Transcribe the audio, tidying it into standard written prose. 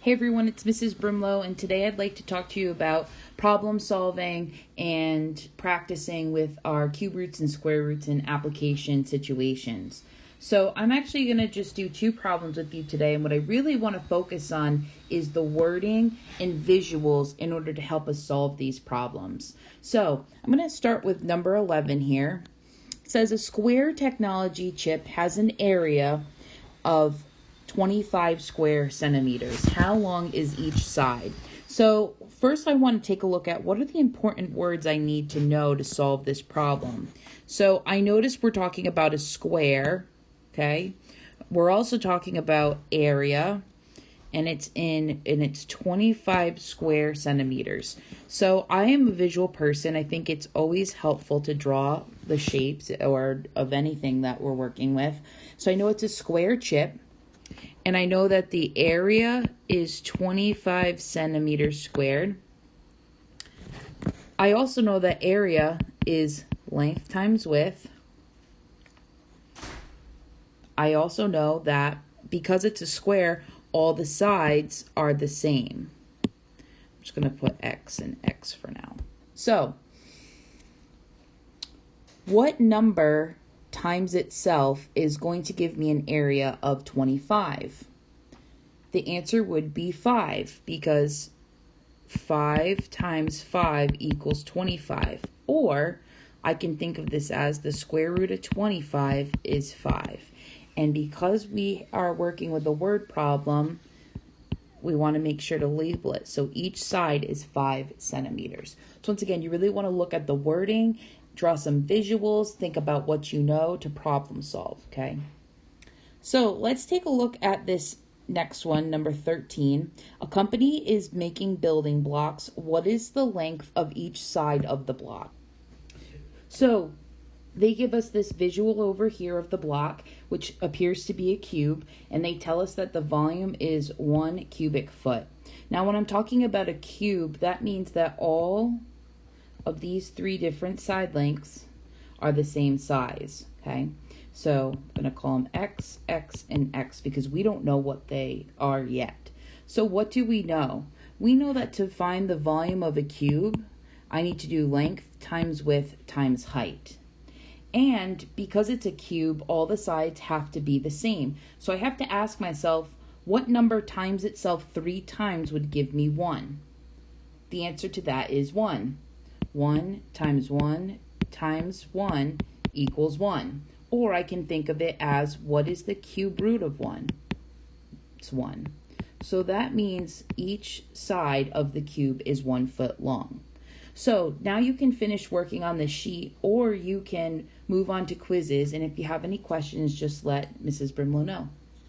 Hey everyone, it's Mrs. Brimlow, and today I'd like to talk to you about problem solving and practicing with our cube roots and square roots in application situations. So I'm actually going to just do two problems with you today, and what I really want to focus on is the wording and visuals in order to help us solve these problems. So I'm going to start with number 11 here. It says a square technology chip has an area of 25 square centimeters. How long is each side? So first I want to take a look at what are the important words I need to know to solve this problem. So I notice we're talking about a square, okay? We're also talking about area, and it's 25 square centimeters. So I am a visual person. I think it's always helpful to draw the shapes or of anything that we're working with. So I know it's a square chip. And I know that the area is 25 centimeters squared. I also know that area is length times width. I also know that because it's a square, all the sides are the same. I'm just going to put X and X for now. So, what number times itself is going to give me an area of 25? The answer would be 5, because 5 times 5 equals 25. Or I can think of this as the square root of 25 is 5. And because we are working with a word problem, we want to make sure to label it. So each side is 5 centimeters. So once again, you really want to look at the wording, draw some visuals, think about what you know to problem solve, okay? So let's take a look at this next one, number 13. A company is making building blocks. What is the length of each side of the block? So they give us this visual over here of the block, which appears to be a cube, and they tell us that the volume is 1 cubic foot. Now, when I'm talking about a cube, that means that all of these 3 different side lengths are the same size, okay? So I'm going to call them X, X, and X because we don't know what they are yet. So what do we know? We know that to find the volume of a cube, I need to do length times width times height. And because it's a cube, all the sides have to be the same. So I have to ask myself, what number times itself 3 times would give me 1? The answer to that is 1. 1 times 1 times 1 equals 1. Or I can think of it as, what is the cube root of 1? It's 1. So that means each side of the cube is 1 foot long. So now you can finish working on the sheet, or you can move on to quizzes. And if you have any questions, just let Mrs. Brimlow know.